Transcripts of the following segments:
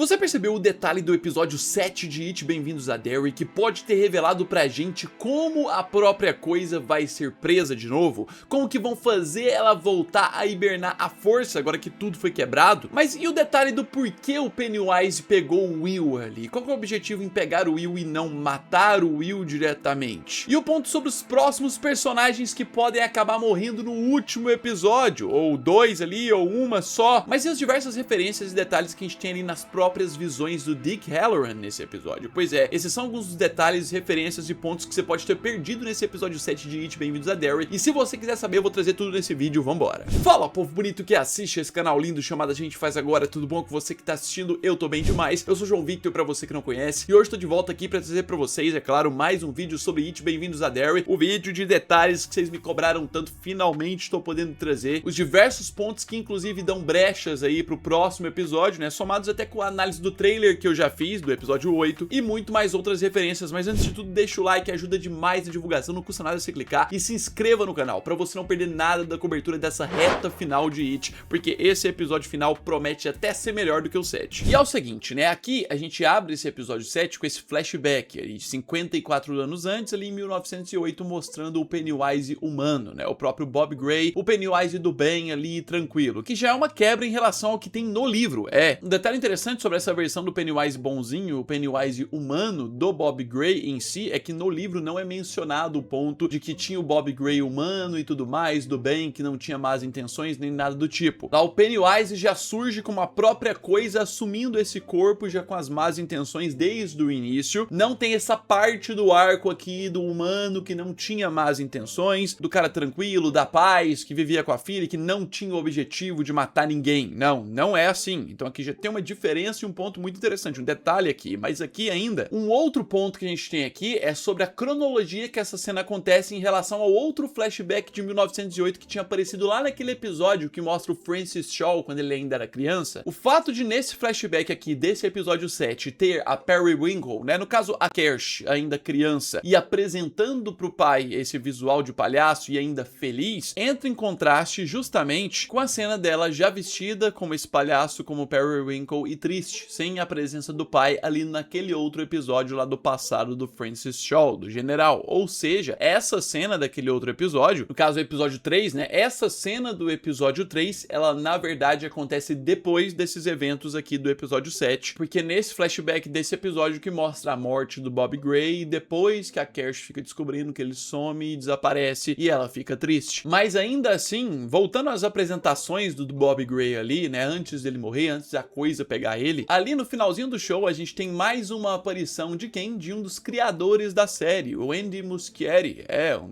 Você percebeu o detalhe do episódio 7 de It, Bem-vindos a Derry, que pode ter revelado pra gente como a própria coisa vai ser presa de novo? Como que vão fazer ela voltar a hibernar à força agora que tudo foi quebrado? Mas e o detalhe do porquê o Pennywise pegou o Will ali? Qual que é o objetivo em pegar o Will e não matar o Will diretamente? E o ponto sobre os próximos personagens que podem acabar morrendo no último episódio, ou dois ali, ou uma só, mas e as diversas referências e detalhes que a gente tem ali nas próprias visões do Dick Hallorann nesse episódio? Pois é, esses são alguns dos detalhes, referências e pontos que você pode ter perdido nesse episódio 7 de It, Bem-vindos a Derry, e se você quiser saber, eu vou trazer tudo nesse vídeo, vambora. Fala, povo bonito que assiste esse canal lindo chamado A Gente Faz Agora, tudo bom com você que tá assistindo? Eu tô bem demais, eu sou o João Victor, pra você que não conhece, e hoje tô de volta aqui pra trazer pra vocês, é claro, mais um vídeo sobre It, Bem-vindos a Derry, o vídeo de detalhes que vocês me cobraram tanto, finalmente tô podendo trazer, os diversos pontos que inclusive dão brechas aí pro próximo episódio, né, somados até com a análise do trailer que eu já fiz, do episódio 8, e muito mais outras referências. Mas antes de tudo, deixa o like, ajuda demais na divulgação, não custa nada você clicar, e se inscreva no canal, pra você não perder nada da cobertura dessa reta final de It, porque esse episódio final promete até ser melhor do que o 7. E é o seguinte, né, aqui a gente abre esse episódio 7 com esse flashback aí, 54 anos antes, ali em 1908, mostrando o Pennywise humano, né, o próprio Bob Gray, o Pennywise do bem ali, tranquilo, que já é uma quebra em relação ao que tem no livro. Um detalhe interessante sobre essa versão do Pennywise bonzinho, o Pennywise humano do Bob Gray em si, é que no livro não é mencionado o ponto de que tinha o Bob Gray humano e tudo mais, do bem, que não tinha más intenções nem nada do tipo. Lá o Pennywise já surge como a própria coisa, assumindo esse corpo já com as más intenções desde o início. Não tem essa parte do arco aqui do humano que não tinha más intenções, do cara tranquilo, da paz, que vivia com a filha e que não tinha o objetivo de matar ninguém. Não é assim. Então aqui já tem uma diferença e um ponto muito interessante, um detalhe aqui, mas aqui ainda, um outro ponto que a gente tem aqui é sobre a cronologia que essa cena acontece em relação ao outro flashback de 1908 que tinha aparecido lá naquele episódio que mostra o Francis Shaw quando ele ainda era criança. O fato de nesse flashback aqui desse episódio 7 ter a Periwinkle, né, no caso a Kersh, ainda criança, e apresentando pro pai esse visual de palhaço e ainda feliz, entra em contraste justamente com a cena dela já vestida como esse palhaço, como Periwinkle, e triste, sem a presença do pai ali naquele outro episódio lá do passado do Francis Shaw, do general. Ou seja, essa cena daquele outro episódio, no caso o episódio 3, né, essa cena do episódio 3, ela na verdade acontece depois desses eventos aqui do episódio 7, porque nesse flashback desse episódio que mostra a morte do Bob Gray, depois que a Kersh fica descobrindo que ele some e desaparece, e ela fica triste. Mas ainda assim, voltando às apresentações do Bob Gray ali, né, antes dele morrer, antes da coisa pegar ele, ali no finalzinho do show a gente tem mais uma aparição de quem? De um dos criadores da série, o Andy Muschietti,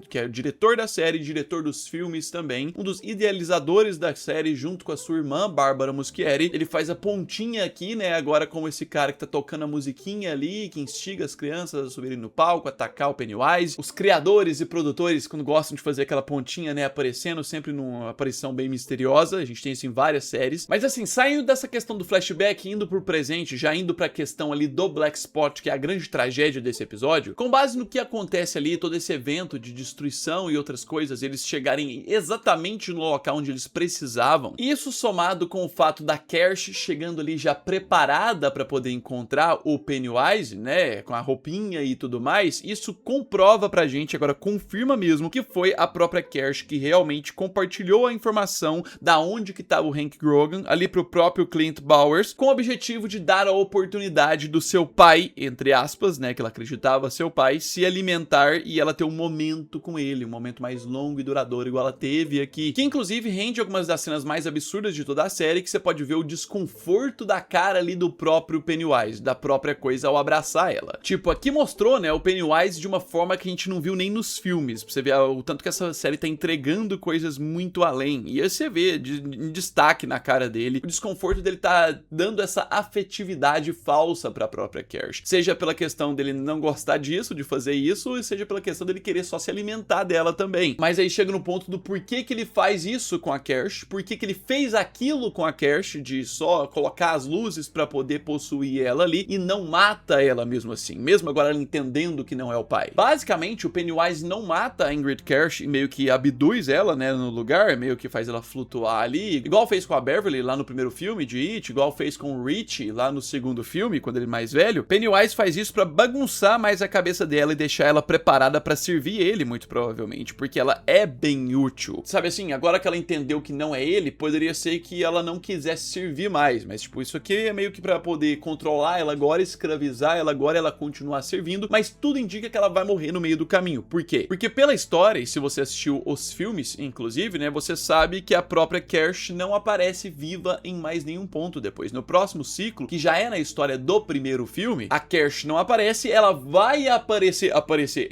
que é o diretor da série, diretor dos filmes também, um dos idealizadores da série junto com a sua irmã, Bárbara Muschietti. Ele faz a pontinha aqui, né, agora como esse cara que tá tocando a musiquinha ali, que instiga as crianças a subirem no palco, atacar o Pennywise. Os criadores e produtores, quando gostam de fazer aquela pontinha, né, aparecendo sempre numa aparição bem misteriosa, a gente tem isso em várias séries. Mas assim, saindo dessa questão do flashback, indo pro presente, já indo pra questão ali do Black Spot, que é a grande tragédia desse episódio, com base no que acontece ali, todo esse evento de destruição e outras coisas, eles chegarem exatamente no local onde eles precisavam, isso somado com o fato da Kersh chegando ali já preparada pra poder encontrar o Pennywise, né, com a roupinha e tudo mais, isso comprova pra gente, agora confirma mesmo, que foi a própria Kersh que realmente compartilhou a informação da onde que tava o Hank Grogan ali pro próprio Clint Bowers, com o objetivo de dar a oportunidade do seu pai, entre aspas, né, que ela acreditava seu pai, se alimentar e ela ter um momento com ele, um momento mais longo e duradouro igual ela teve aqui, que inclusive rende algumas das cenas mais absurdas de toda a série, que você pode ver o desconforto da cara ali do próprio Pennywise, da própria coisa ao abraçar ela. Tipo, aqui mostrou, né, o Pennywise de uma forma que a gente não viu nem nos filmes, pra você ver o tanto que essa série tá entregando coisas muito além, e aí você vê em destaque na cara dele, o desconforto dele tá dando essa afetividade falsa pra própria Kersh, seja pela questão dele não gostar disso, de fazer isso, e seja pela questão dele querer só se alimentar dela também. Mas aí chega no ponto do porquê que ele faz isso com a Kersh, porquê que ele fez aquilo com a Kersh, de só colocar as luzes pra poder possuir ela ali, e não mata ela mesmo assim, mesmo agora ela entendendo que não é o pai. Basicamente, o Pennywise não mata a Ingrid Kersh e meio que abduz ela, né, no lugar, meio que faz ela flutuar ali, igual fez com a Beverly lá no primeiro filme de It, igual fez com o Rick It, lá no segundo filme, quando ele é mais velho, Pennywise faz isso pra bagunçar mais a cabeça dela e deixar ela preparada pra servir ele, muito provavelmente, porque ela é bem útil. Sabe assim, agora que ela entendeu que não é ele, poderia ser que ela não quisesse servir mais, mas tipo, isso aqui é meio que pra poder controlar ela agora, escravizar ela agora, ela continuar servindo, mas tudo indica que ela vai morrer no meio do caminho. Por quê? Porque pela história, e se você assistiu os filmes, inclusive, né, você sabe que a própria Kersh não aparece viva em mais nenhum ponto depois. No próximo ciclo, que já é na história do primeiro filme, a Kersh não aparece, ela vai aparecer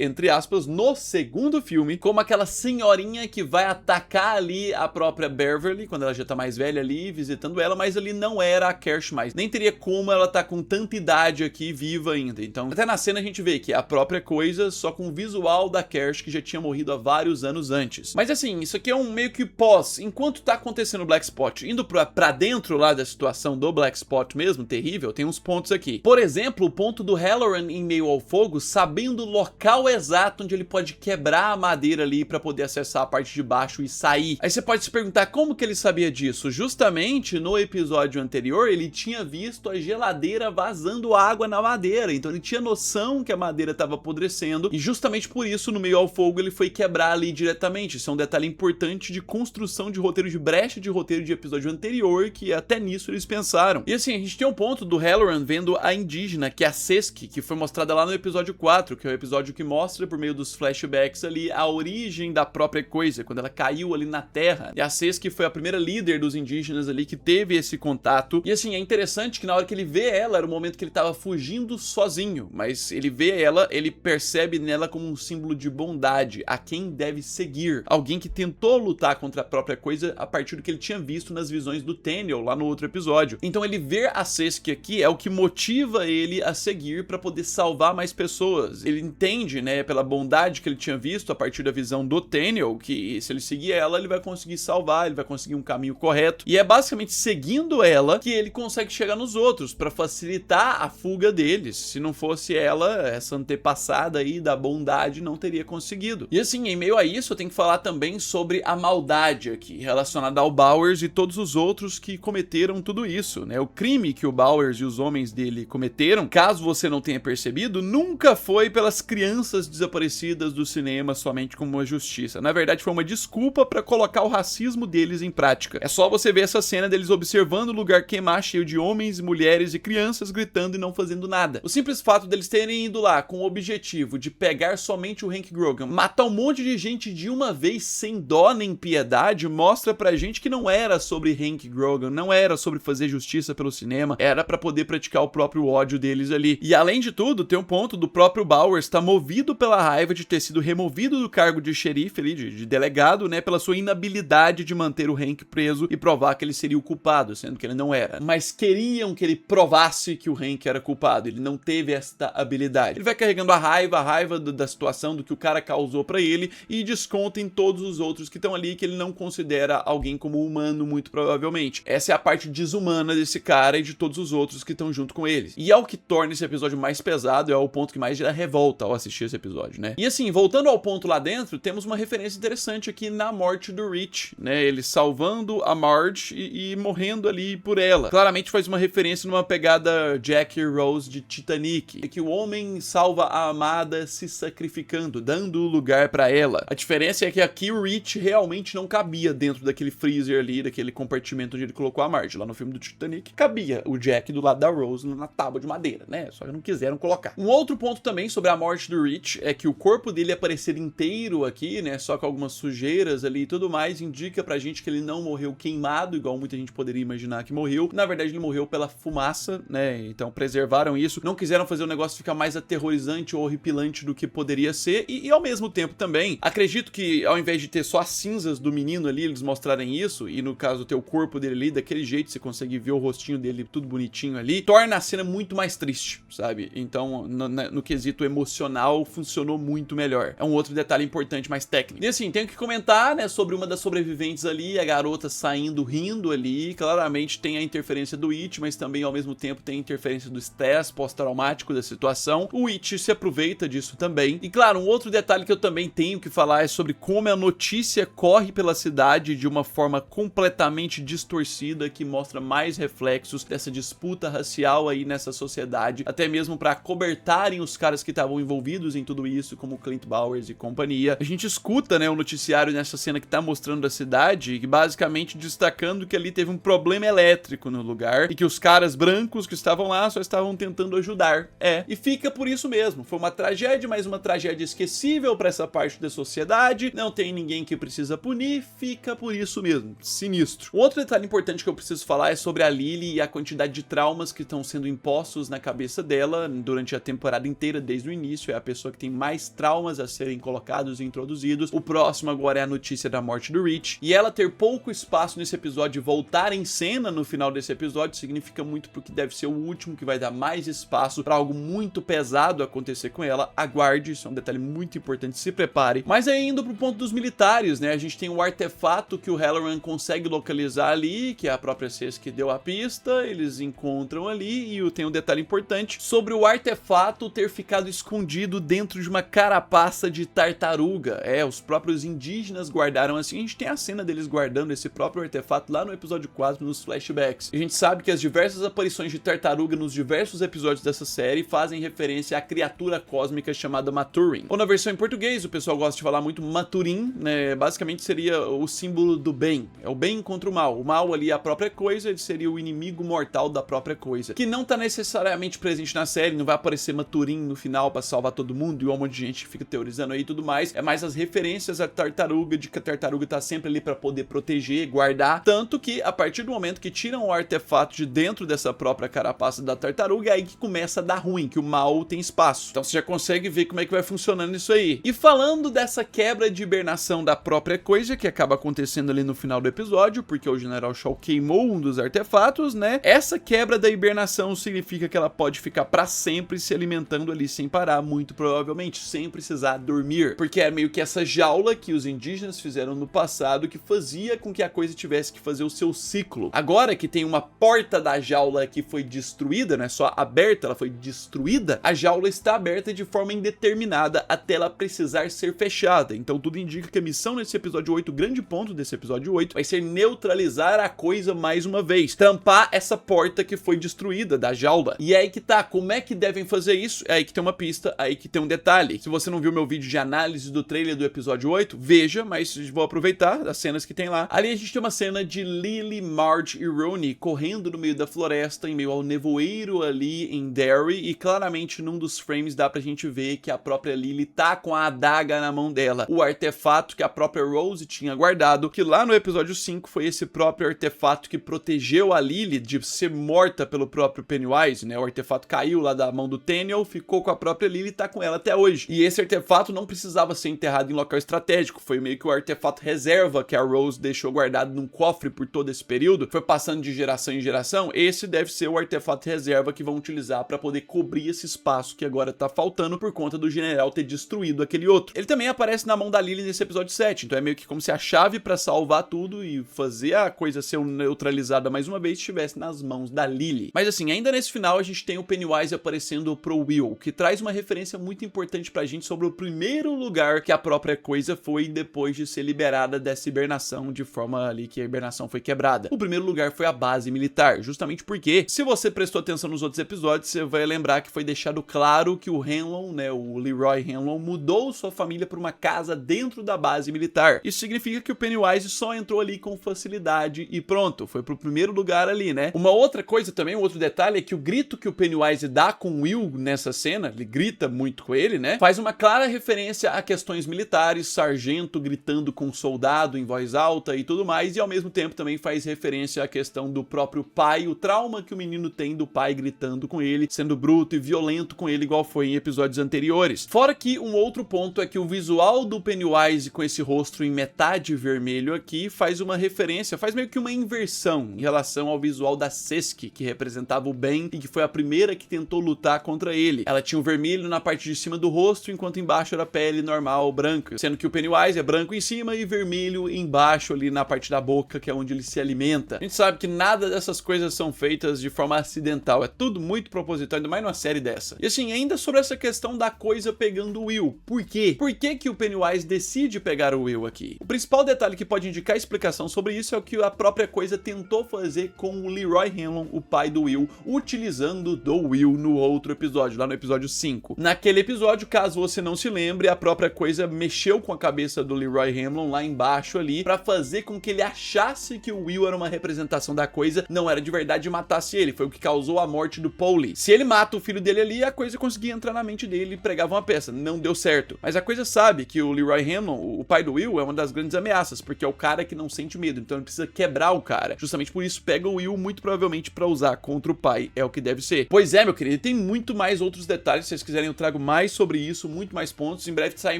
entre aspas, no segundo filme, como aquela senhorinha que vai atacar ali a própria Beverly, quando ela já tá mais velha ali, visitando ela, mas ali não era a Kersh mais. Nem teria como ela tá com tanta idade aqui, viva ainda. Então, até na cena a gente vê que é a própria coisa, só com o visual da Kersh, que já tinha morrido há vários anos antes. Mas assim, isso aqui é um meio que pós. Enquanto tá acontecendo o Black Spot, indo pra dentro lá da situação do Black Spot mesmo, terrível, tem uns pontos aqui. Por exemplo, o ponto do Halloran em meio ao fogo, sabendo o local exato onde ele pode quebrar a madeira ali pra poder acessar a parte de baixo e sair. Aí você pode se perguntar como que ele sabia disso. Justamente no episódio anterior, ele tinha visto a geladeira vazando água na madeira, então ele tinha noção que a madeira estava apodrecendo e justamente por isso, no meio ao fogo, ele foi quebrar ali diretamente. Isso é um detalhe importante de construção de roteiro, de brecha de roteiro de episódio anterior, que até nisso eles pensaram. E assim, a gente tem um ponto do Halloran vendo a indígena, que é a Sesk, que foi mostrada lá no episódio 4, que é o episódio que mostra por meio dos flashbacks ali a origem da própria coisa, quando ela caiu ali na terra. E a Sesk foi a primeira líder dos indígenas ali que teve esse contato. E assim, é interessante que na hora que ele vê ela, era o momento que ele tava fugindo sozinho, mas ele vê ela, ele percebe nela como um símbolo de bondade, a quem deve seguir. Alguém que tentou lutar contra a própria coisa a partir do que ele tinha visto nas visões do Tenniel lá no outro episódio. Então ele ver a Sesk aqui é o que motiva ele a seguir pra poder salvar mais pessoas. Ele entende, né, pela bondade que ele tinha visto a partir da visão do Tenniel, que se ele seguir ela, ele vai conseguir salvar, ele vai conseguir um caminho correto. E é basicamente seguindo ela que ele consegue chegar nos outros, pra facilitar a fuga deles. Se não fosse ela, essa antepassada aí da bondade, não teria conseguido. E assim, em meio a isso, eu tenho que falar também sobre a maldade aqui, relacionada ao Bowers e todos os outros que cometeram tudo isso, né? O crime que o Bowers e os homens dele cometeram, caso você não tenha percebido, nunca foi pelas crianças desaparecidas do cinema somente como uma justiça. Na verdade, foi uma desculpa pra colocar o racismo deles em prática. É só você ver essa cena deles observando o lugar queimar cheio de homens, mulheres e crianças gritando e não fazendo nada. O simples fato deles terem ido lá com o objetivo de pegar somente o Hank Grogan, matar um monte de gente de uma vez sem dó nem piedade, mostra pra gente que não era sobre Hank Grogan, não era sobre fazer justiça pelo cinema, era pra poder praticar o próprio ódio deles ali. E além de tudo, tem um ponto do próprio Bowers estar movido pela raiva de ter sido removido do cargo de xerife ali, de delegado, né, pela sua inabilidade de manter o Hank preso e provar que ele seria o culpado, sendo que ele não era. Mas queriam que ele provasse que o Hank era culpado, ele não teve esta habilidade. Ele vai carregando a raiva da situação, do que o cara causou pra ele, e desconta em todos os outros que estão ali, que ele não considera alguém como humano, muito provavelmente. Essa é a parte desumana desse cara e de todos os outros que estão junto com eles. E é o que torna esse episódio mais pesado, é o ponto que mais gera revolta ao assistir esse episódio, né? E assim, voltando ao ponto lá dentro, temos uma referência interessante aqui na morte do Rich, né? Ele salvando a Marge e morrendo ali por ela. Claramente faz uma referência numa pegada Jack e Rose de Titanic, que o homem salva a amada se sacrificando, dando lugar pra ela. A diferença é que aqui o Rich realmente não cabia dentro daquele freezer ali, daquele compartimento onde ele colocou a Marge. Lá no filme do Titanic, cabia o Jack do lado da Rose na tábua de madeira, né? Só que não quiseram colocar. Um outro ponto também sobre a morte do Rich é que o corpo dele aparecer inteiro aqui, né? Só com algumas sujeiras ali e tudo mais, indica pra gente que ele não morreu queimado, igual muita gente poderia imaginar que morreu. Na verdade, ele morreu pela fumaça, né? Então preservaram isso. Não quiseram fazer o negócio ficar mais aterrorizante ou horripilante do que poderia ser. E ao mesmo tempo também, acredito que ao invés de ter só as cinzas do menino ali, eles mostrarem isso, e no caso ter o corpo dele ali, daquele jeito, você consegue ver o rostinho dele tudo bonitinho ali, torna a cena muito mais triste, sabe? Então, no quesito emocional, funcionou muito melhor. É um outro detalhe importante, mais técnico. E assim, tenho que comentar, né, sobre uma das sobreviventes ali, a garota saindo, rindo ali. Claramente tem a interferência do It, mas também ao mesmo tempo tem a interferência do estresse pós-traumático da situação. O It se aproveita disso também. E claro, um outro detalhe que eu também tenho que falar é sobre como a notícia corre pela cidade de uma forma completamente distorcida, que mostra mais reflexos reflexos dessa disputa racial aí nessa sociedade, até mesmo pra cobertarem os caras que estavam envolvidos em tudo isso, como Clint Bowers e companhia. A gente escuta, né, o noticiário nessa cena que tá mostrando a cidade, que basicamente destacando que ali teve um problema elétrico no lugar e que os caras brancos que estavam lá só estavam tentando ajudar. E fica por isso mesmo. Foi uma tragédia, mas uma tragédia esquecível pra essa parte da sociedade. Não tem ninguém que precisa punir, fica por isso mesmo. Sinistro. Um outro detalhe importante que eu preciso falar é sobre a Lily e a quantidade de traumas que estão sendo impostos na cabeça dela durante a temporada inteira, desde o início. É a pessoa que tem mais traumas a serem colocados e introduzidos. O próximo agora é a notícia da morte do Rich. E ela ter pouco espaço nesse episódio e voltar em cena no final desse episódio significa muito porque deve ser o último que vai dar mais espaço pra algo muito pesado acontecer com ela. Aguarde, isso é um detalhe muito importante, se prepare. Mas aí indo pro ponto dos militares, né, a gente tem um artefato que o Halloran consegue localizar ali, que é a própria Cês que deu a pista, eles encontram ali e tem um detalhe importante sobre o artefato ter ficado escondido dentro de uma carapaça de tartaruga. Os próprios indígenas guardaram assim. A gente tem a cena deles guardando esse próprio artefato lá no episódio 4, nos flashbacks. A gente sabe que as diversas aparições de tartaruga nos diversos episódios dessa série fazem referência à criatura cósmica chamada Maturin. Ou na versão em português, o pessoal gosta de falar muito Maturin, né? Basicamente seria o símbolo do bem. É o bem contra o mal. O mal ali é a própria coisa, ele seria o inimigo mortal da própria coisa. Que não tá necessariamente presente na série, não vai aparecer Maturin no final pra salvar todo mundo e um monte de gente fica teorizando aí e tudo mais. É mais as referências à tartaruga, de que a tartaruga tá sempre ali pra poder proteger, guardar. Tanto que a partir do momento que tiram o artefato de dentro dessa própria carapaça da tartaruga, é aí que começa a dar ruim, que o mal tem espaço. Então você já consegue ver como é que vai funcionando isso aí. E falando dessa quebra de hibernação da própria coisa, que acaba acontecendo ali no final do episódio, porque o General Shaw queimou um dos artefatos, né? Essa quebra da hibernação significa que ela pode ficar pra sempre se alimentando ali sem parar, muito provavelmente, sem precisar dormir. Porque é meio que essa jaula que os indígenas fizeram no passado que fazia com que a coisa tivesse que fazer o seu ciclo. Agora que tem uma porta da jaula que foi destruída, não é só aberta, ela foi destruída, a jaula está aberta de forma indeterminada até ela precisar ser fechada. Então tudo indica que a missão nesse episódio 8, o grande ponto desse episódio 8, vai ser neutralizar a coisa mais uma vez, tampar essa porta que foi destruída da jaula. E é aí que tá, como é que devem fazer isso? É aí que tem uma pista, aí que tem um detalhe. Se você não viu meu vídeo de análise do trailer do episódio 8, veja, mas vou aproveitar as cenas que tem lá. Ali a gente tem uma cena de Lily, Marge e Roni correndo no meio da floresta, em meio ao nevoeiro ali em Derry, e claramente num dos frames dá pra gente ver que a própria Lily tá com a adaga na mão dela, o artefato que a própria Rose tinha guardado, que lá no episódio 5 foi esse próprio artefato que protegeu a Lily de ser morta pelo próprio Pennywise, né? O artefato caiu lá da mão do Tenniel, ficou com a própria Lily e tá com ela até hoje. E esse artefato não precisava ser enterrado em local estratégico, foi meio que o artefato reserva que a Rose deixou guardado num cofre por todo esse período, foi passando de geração em geração. Esse deve ser o artefato reserva que vão utilizar para poder cobrir esse espaço que agora tá faltando por conta do general ter destruído aquele outro. Ele também aparece na mão da Lily nesse episódio 7, então é meio que como se a chave para salvar tudo e fazer a coisa ser neutralizada mais uma vez estivesse nas mãos da Lily. Mas assim, ainda nesse final a gente tem o Pennywise aparecendo pro Will, que traz uma referência muito importante pra gente sobre o primeiro lugar que a própria coisa foi depois de ser liberada dessa hibernação, de forma ali que a hibernação foi quebrada. O primeiro lugar foi a base militar, justamente porque, se você prestou atenção nos outros episódios, você vai lembrar que foi deixado claro que o Hanlon, né, o Leroy Hanlon, mudou sua família para uma casa dentro da base militar. Isso significa que o Pennywise só entrou ali com facilidade e pronto, foi pro primeiro lugar ali, né? Uma outra coisa também, um outro detalhe é que o grito que o Pennywise dá com o Will nessa cena, ele grita muito com ele, né? Faz uma clara referência a questões militares, sargento gritando com soldado em voz alta e tudo mais, e ao mesmo tempo também faz referência à questão do próprio pai, o trauma que o menino tem do pai gritando com ele, sendo bruto e violento com ele, igual foi em episódios anteriores. Fora que um outro ponto é que o visual do Pennywise com esse rosto em metade vermelho aqui faz uma referência, faz meio que uma inversão em relação ao visual da Sesk, que representava o bem e que foi a primeira que tentou lutar contra ele. Ela tinha o vermelho na parte de cima do rosto, enquanto embaixo era pele normal, branca, sendo que o Pennywise é branco em cima e vermelho embaixo ali na parte da boca, que é onde ele se alimenta. A gente sabe que nada dessas coisas são feitas de forma acidental, é tudo muito proposital, ainda mais numa série dessa. E assim, ainda sobre essa questão da coisa pegando o Will, por quê? Por que que o Pennywise decide pegar o Will aqui? O principal detalhe que pode indicar a explicação sobre isso é o que a própria coisa tentou fazer com o Leroy Leroy Hanlon, o pai do Will, utilizando do Will no outro episódio, lá no episódio 5. Naquele episódio, caso você não se lembre, a própria coisa mexeu com a cabeça do Leroy Hanlon lá embaixo ali, pra fazer com que ele achasse que o Will era uma representação da coisa, não era de verdade e matasse ele. Foi o que causou a morte do Paulie. Se ele mata o filho dele ali, a coisa conseguia entrar na mente dele e pregava uma peça. Não deu certo. Mas a coisa sabe que o Leroy Hanlon, o pai do Will, é uma das grandes ameaças, porque é o cara que não sente medo, então ele precisa quebrar o cara. Justamente por isso pega o Will muito provavelmente pra usar contra o pai, é o que deve ser. Pois é, meu querido, tem muito mais outros detalhes, se vocês quiserem eu trago mais sobre isso, muito mais pontos. Em breve saem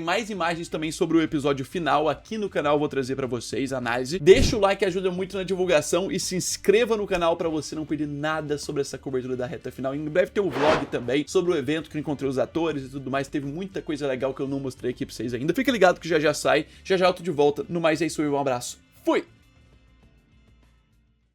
mais imagens também sobre o episódio final aqui no canal, vou trazer pra vocês a análise. Deixa o like, ajuda muito na divulgação, e se inscreva no canal pra você não perder nada sobre essa cobertura da reta final. Em breve tem um vlog também sobre o evento que eu encontrei os atores e tudo mais, teve muita coisa legal que eu não mostrei aqui pra vocês ainda. Fica ligado que já já sai, já já eu tô de volta. No mais é isso aí, um abraço, fui!